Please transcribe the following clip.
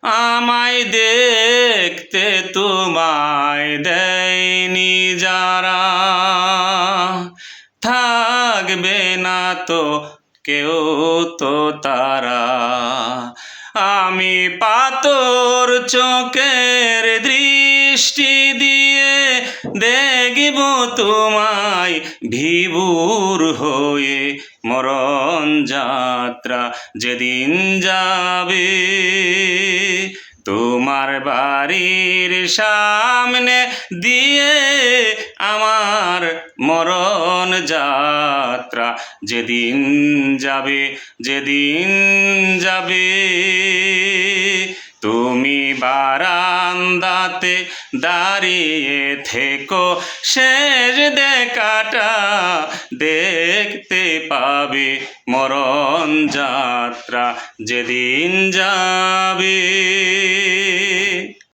আমায় দেখতে তোমায় দেয়নি যারা, থাকবে না তো কেউ তো তারা। আমি পাথর চোখের দৃষ্টি দিয়ে দেখব তোমায় ভিবুর হয়ে, মরণ যাত্রা যেদিন যাবে। তোমার বাড়ির সামনে দিয়ে আমার মরণ যাত্রা যেদিন যাবে, যেদিন যাবে। তুমি বারান্দাতে দাঁড়িয়ে থেকো, শেষ দেখাটা দেখতে পাবে, মরণ যাত্রা যেদিন যাবে।